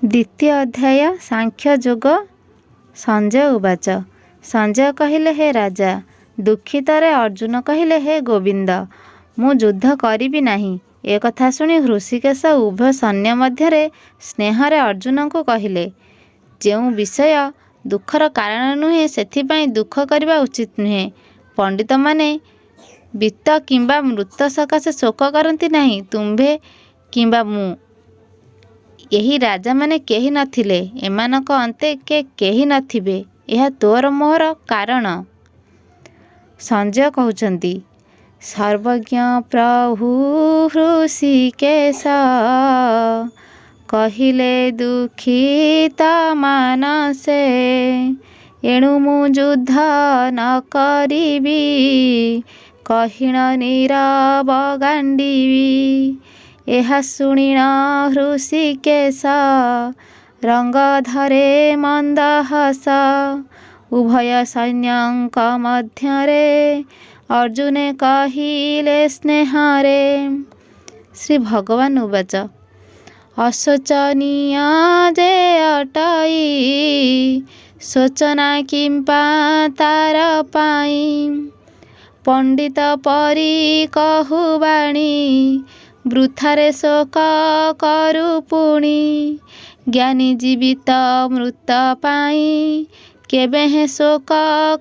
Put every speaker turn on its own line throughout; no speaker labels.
द्वितीय अध्याय सांख्य जोग। संजय उवाच। संजय कहिले, हे राजा। दुखितरे अर्जुन कहिले, हे गोविंद, मु युद्ध करिबि नाही। ए कथा शुणी हृषिकेश उभय सैन्य मध्यरे स्नेहरे अर्जुन को कहिले, जेउ विषय दुखर कारण नुहे सेथिपाई दुख करिबा उचित नुहे। पंडित माने वित्त किंबा मृत सकाशे शोक करती नहीं, तुम्भे किंबा मु। यही राजा माने केही नथिले, एमानक अन्ते केही नथिबे, यह तोर मोहर कारण। संजय कहउचंती, सर्वज्ञ प्रभु हृषिकेश कहिले दुखित मानसे, एणु मु युद्ध न करिबी, कहिण नीरव गांडीबी। एहा शुणिण हृषिकेश रंग धरे मंदहास, उभय सैन्यंक मध्यरे अर्जुने कहिले स्नेहरे। श्री भगवान उवाच। अशोचनीय जे अटई, शोचना किंपा तार पाई। पंडित परी कहूबाणी, वृथारे शोक करु पुणी। ज्ञानी जीवित मृत पाई, केबे हे शोक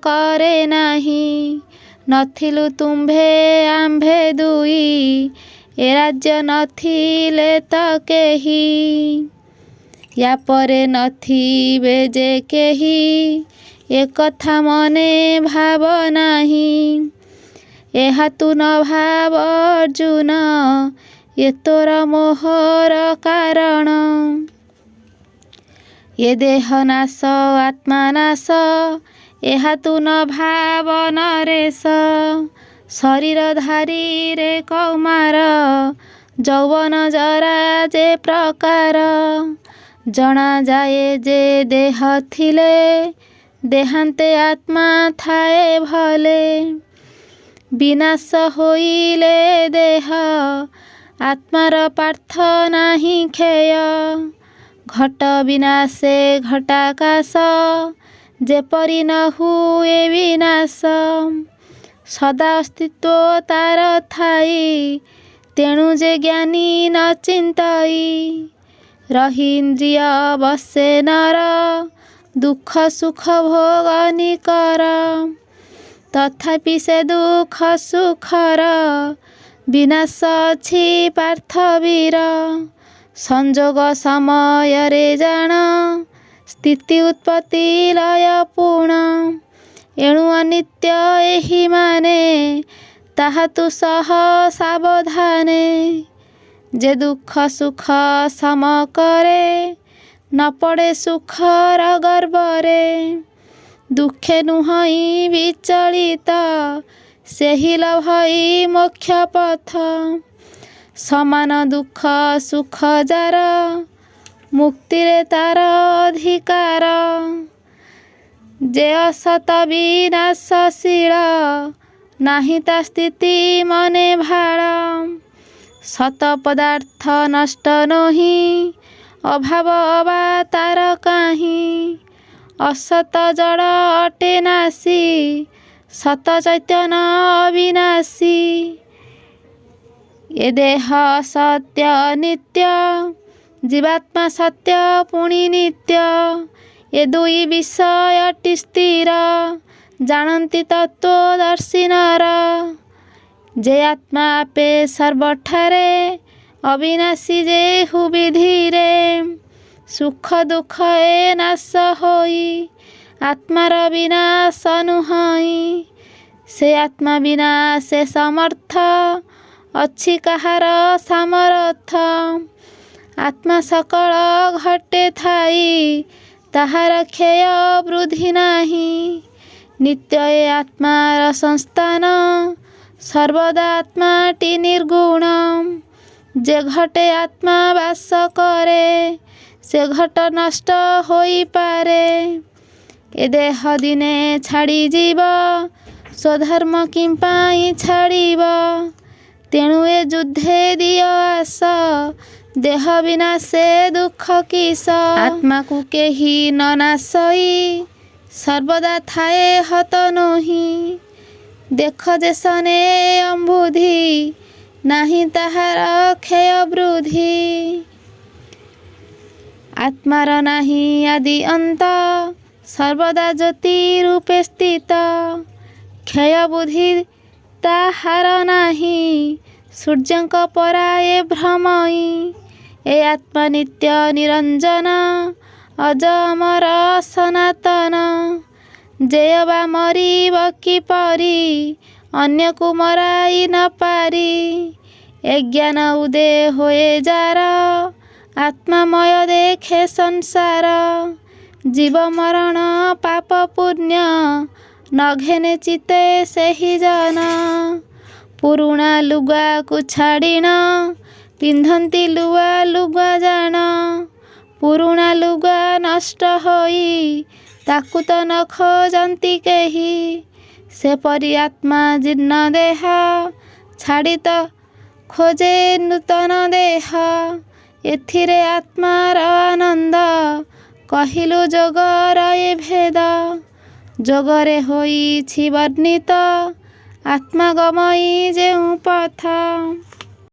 करे नाही। नथिलु तुम्भे आम्भे दुई, ए राज्य नथिले त केही। या परे नथिबे जे केही, ए कथा मने भाव नाही। एहा तु न भाव अर्जुन, ये तोर मोहर कारण। ये देह नाश आत्मा नाश, एहा तु न भाव नरेश। शरीर धारी रे कौमार, यौवन जरा जे प्रकार। जना जाए जे देह थिले, देहांते आत्मा थाए भले। विनाश होइले देह, आत्मार पार्थ नाही खेय। घट विनाशे घटाकाश, जेपरि न हुए विनाश। सदा अस्तित्व तार थाई, तेणु जे ज्ञानी न चिंताई। रही इंद्रिय बसे नर, दुख सुख भोग निकर। तथापि से दुख सुखर, विनाश अछि पार्थवीर। संजोग समय रे जान, स्थिति उत्पत्ति लय पूर्ण। एणु अनित्य एहि माने, ताहा तु सह सावधाने। जे दुख सुख सम करे, न पड़े सुखर गर्भरे। दुखे नुहई विचलित, सेहि लभई मोक्ष पथ। समान दुख सुख जार, मुक्तिरे तार अधिकार। जे असत विनाशशील, नाही ता स्थिति मने भाळ। सत पदार्थ नष्ट नोहि, अभाव अबा तार काहि। असत जड़ अटे नासी, सत चैतन्य अविनाशी। ये देह सत्य नित्य, जीवात्मा सत्य पुणी नित्य। ये दुई विषयटी स्थिर, जानती तत्वदर्शी नर। जे आत्मा आपे सर्वठारे, अविनाशी जे हुविधिरे। सुख दुख ए नाश होई, आत्मार विनाश नुहई। से आत्मा बिना से समर्थ, अछि काहार सामर्थ। आत्मा सकल घटे थाई, ताहार क्षय वृद्धि नाही। नित्य ए आत्मार संस्थान, सर्वदा आत्माटी निर्गुण। जे घटे आत्मा वास करे, से घट नष्ट होई पारे। ए देह दिने छाड़ी जीव, स्वधर्म किंपाई छाड़ीब। तेणु ए युद्धे दिय आस, ଦେହ ବିନା ସେ ଦୁଃଖ କିସ। ଆତ୍ମାକୁ କେହି ନ ନାଶଇ ସର୍ବଦା ଥାଏ ହତ ନୁହିଁ। ଦେଖ ଯେ ସନେ ଅମ୍ବୁଧି ନାହିଁ ତାହାର କ୍ଷୟ ବୃଦ୍ଧି। ଆତ୍ମାର ନାହିଁ ଆଦି ଅନ୍ତ ସର୍ବଦା ଜ୍ୟୋତି ରୂପେ ସ୍ଥିତ। କ୍ଷୟ ବୁଦ୍ଧି ତାହାର ନାହିଁ ସୂର୍ଯ୍ୟଙ୍କ ପରା ଏ ଭ୍ରମଇ। ଏ ଆତ୍ମା ନିତ୍ୟ ନିରଞ୍ଜନ ଅଜ ଅମର ସନାତନ। ଯେୟ ବା ମରିବ କିପରି ଅନ୍ୟକୁ ମରାଇ ନ ପାରି। ଏ ଜ୍ଞାନ ଉଦେ ହୋଏ ଯାର ଆତ୍ମାମୟ ଦେଖେ ସଂସାର। ଜୀବ ମରଣ ପାପ ପୁଣ୍ୟ ନ ଘେନେ ଚିତେ ସେହି ଜନ। ପୁରୁଣା ଲୁଗାକୁ ଛାଡ଼ିଣ ପିନ୍ଧନ୍ତି ଲୁଆ ଲୁଗା ଜାଣ। ପୁରୁଣା ଲୁଗା ନଷ୍ଟ ହୋଇ ତାକୁ ତ ନ ଖୋଜନ୍ତି କେହି। ସେପରି ଆତ୍ମା ଜୀର୍ଣ୍ଣ ଦେହ ଛାଡ଼ି ତ ଖୋଜେ ନୂତନ ଦେହ। ଏଥିରେ ଆତ୍ମାର ଆନନ୍ଦ କହିଲୁ ଯୋଗର ଏ ଭେଦ। ଯୋଗରେ ହୋଇଛି ବର୍ଣ୍ଣିତ ଆତ୍ମାଗମଇ ଯେଉଁ ପଥ।